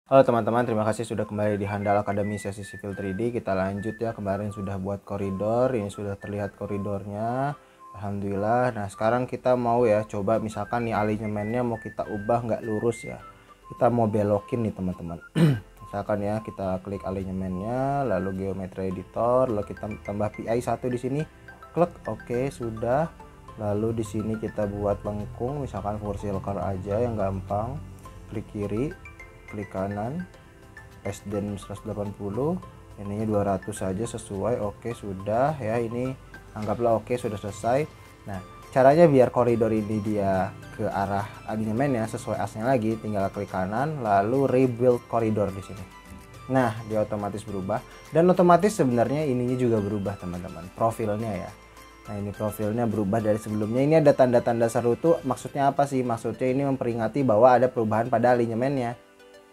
Halo teman-teman, terima kasih sudah kembali di Handal Academy sesi Civil 3D. Kita lanjut ya, kemarin sudah buat koridor, ini sudah terlihat koridornya. Alhamdulillah. Nah sekarang kita mau ya, coba misalkan nih alinyemennya mau kita ubah nggak lurus ya. Kita mau belokin nih teman-teman. Misalkan ya, kita klik alinyemennya, lalu geometry editor, lalu kita tambah PI 1 di sini. Klik, oke sudah. Lalu di sini kita buat lengkung, misalkan full circle aja yang gampang. Klik kiri, klik kanan, paste dan 180, ininya 200 saja sesuai. Oke sudah ya, ini anggaplah oke sudah selesai. Nah caranya biar koridor ini dia ke arah alinyemen ya sesuai asnya lagi, tinggal klik kanan lalu rebuild koridor di sini. Nah dia otomatis berubah, dan otomatis sebenarnya ininya juga berubah teman-teman, profilnya ya. Nah ini profilnya berubah dari sebelumnya. Ini ada tanda-tanda seru tuh, maksudnya apa sih? Maksudnya ini memperingati bahwa ada perubahan pada alinyemennya.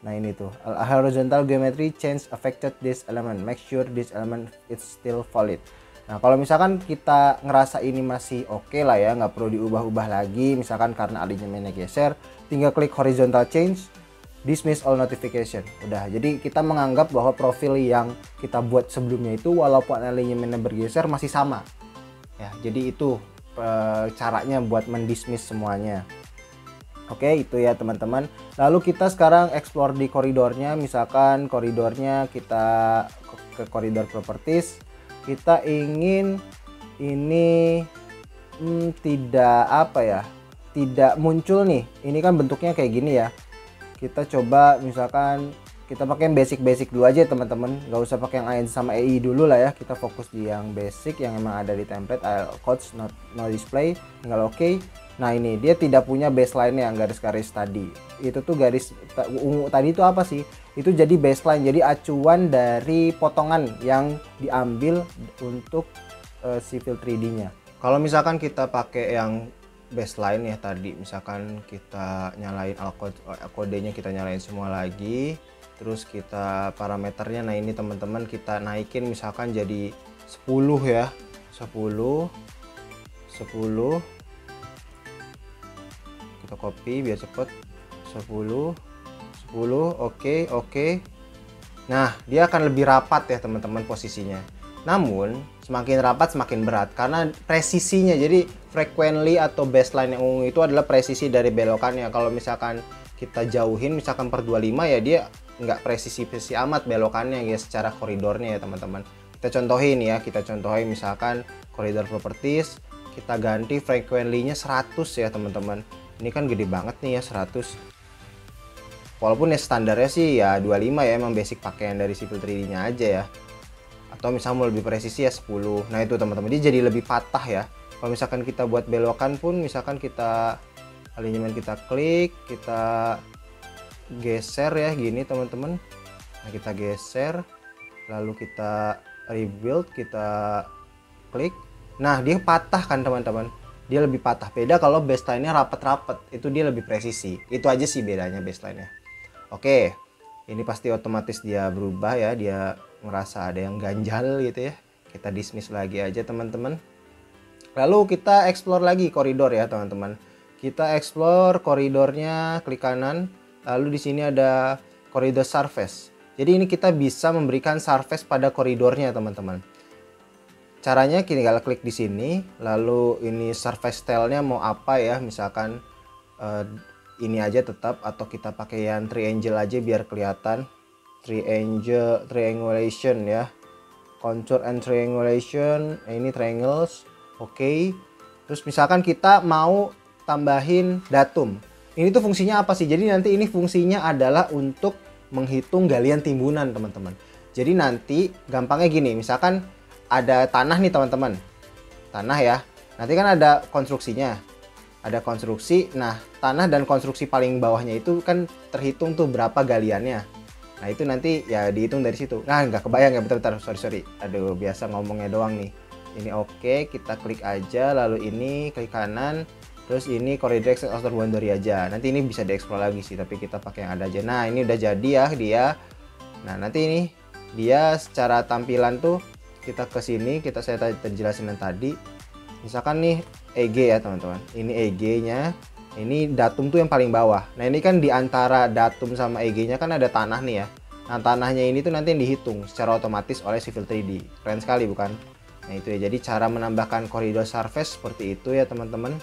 Nah ini tuh, a horizontal geometry change affected this element, make sure this element is still valid. Nah kalau misalkan kita ngerasa ini masih oke lah ya, nggak perlu diubah-ubah lagi, misalkan karena alinyemennya geser, tinggal klik horizontal change, dismiss all notification. Udah, jadi kita menganggap bahwa profil yang kita buat sebelumnya itu walaupun alinyemennya bergeser masih sama ya. Jadi itu caranya buat mendismiss semuanya. Oke itu ya teman-teman. Lalu kita sekarang explore di koridornya. Misalkan koridornya kita ke koridor properties, kita ingin ini tidak apa ya, tidak muncul nih. Ini kan bentuknya kayak gini ya. Kita coba misalkan kita pakai yang basic dulu aja teman-teman, nggak usah pakai yang AN sama EI dulu lah ya. Kita fokus di yang basic yang emang ada di template, codes no display, tinggal oke. Nah ini dia tidak punya baseline yang garis-garis tadi. Itu tuh garis ungu tadi itu apa sih? Itu jadi baseline, jadi acuan dari potongan yang diambil untuk Civil 3D nya. Kalau misalkan kita pakai yang baseline ya tadi, misalkan kita nyalain kodenya, kita nyalain semua lagi, terus kita parameternya, nah ini teman-teman kita naikin misalkan jadi 10 ya, 10 kita copy biar cepet, 10 oke. Nah dia akan lebih rapat ya teman-teman posisinya. Namun semakin rapat semakin berat karena presisinya. Jadi frequently atau baseline yang ungu itu adalah presisi dari belokannya. Kalau misalkan kita jauhin misalkan per 25 ya, dia nggak presisi amat belokannya ya secara koridornya ya teman-teman. Kita contohin ya, misalkan koridor properties, kita ganti frequently-nya 100 ya teman-teman. Ini kan gede banget nih ya 100. Walaupun ya standarnya sih ya 25 ya, emang basic pakaian dari Civil 3D nya aja ya. Atau misalnya mau lebih presisi ya 10. Nah itu teman-teman, dia jadi lebih patah ya. Kalau misalkan kita buat belokan pun, misalkan kita alinyemen kita klik, kita geser ya gini teman-teman. Nah kita geser, lalu kita rebuild, kita klik. Nah dia patah kan teman-teman, dia lebih patah. Beda kalau baseline-nya rapat-rapat, itu dia lebih presisi. Itu aja sih bedanya baseline-nya. Oke, ini pasti otomatis dia berubah ya, dia ngerasa ada yang ganjal gitu ya. Kita dismiss lagi aja teman-teman. Lalu kita explore lagi koridor ya teman-teman. Kita explore koridornya, klik kanan. Lalu di sini ada koridor surface. Jadi ini kita bisa memberikan surface pada koridornya teman-teman. Caranya tinggal klik di sini, lalu ini surface style-nya mau apa ya, misalkan ini aja tetap, atau kita pakai yang triangle aja biar kelihatan. Triangulation ya, contour and triangulation, ini triangles, oke. Terus misalkan kita mau tambahin datum, ini tuh fungsinya apa sih? Jadi nanti ini fungsinya adalah untuk menghitung galian timbunan teman-teman. Jadi nanti gampangnya gini, misalkan ada tanah nih teman-teman, tanah ya, nanti kan ada konstruksinya, ada konstruksi. Nah tanah dan konstruksi paling bawahnya itu kan terhitung tuh berapa galiannya. Nah itu nanti ya dihitung dari situ. Nah nggak kebayang ya, bentar sorry, aduh biasa ngomongnya doang nih. Ini oke, kita klik aja, lalu ini klik kanan, terus ini koridor outer boundary aja. Nanti ini bisa dieksplor lagi sih, tapi kita pakai yang ada aja. Nah ini udah jadi ya dia. Nah nanti ini dia secara tampilan tuh, kita ke sini, saya tadi jelasin yang tadi. Misalkan nih EG ya teman-teman, ini EG nya, Ini datum tuh yang paling bawah. Nah ini kan di antara datum sama EG-nya kan ada tanah nih ya. Nah tanahnya ini tuh nanti yang dihitung secara otomatis oleh Civil 3D. Keren sekali bukan? Nah itu ya, jadi cara menambahkan koridor surface seperti itu ya teman-teman.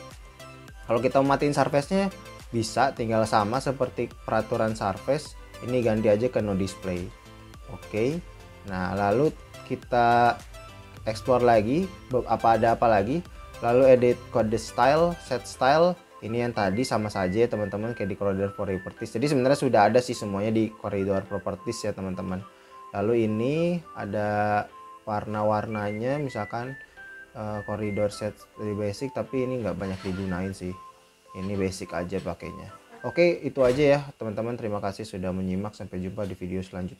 Kalau kita mau matiin surface-nya bisa tinggal sama seperti peraturan surface. Ini ganti aja ke no display. Oke. Nah lalu kita explore lagi, ada apa lagi, lalu edit code style, set style. Ini yang tadi sama saja ya teman-teman, kayak di koridor properties. Jadi sebenarnya sudah ada sih semuanya di koridor properties ya teman-teman. Lalu ini ada warna-warnanya, misalkan koridor set dari basic, tapi ini nggak banyak digunain sih, ini basic aja pakainya. Oke, itu aja ya teman-teman, terima kasih sudah menyimak, sampai jumpa di video selanjutnya.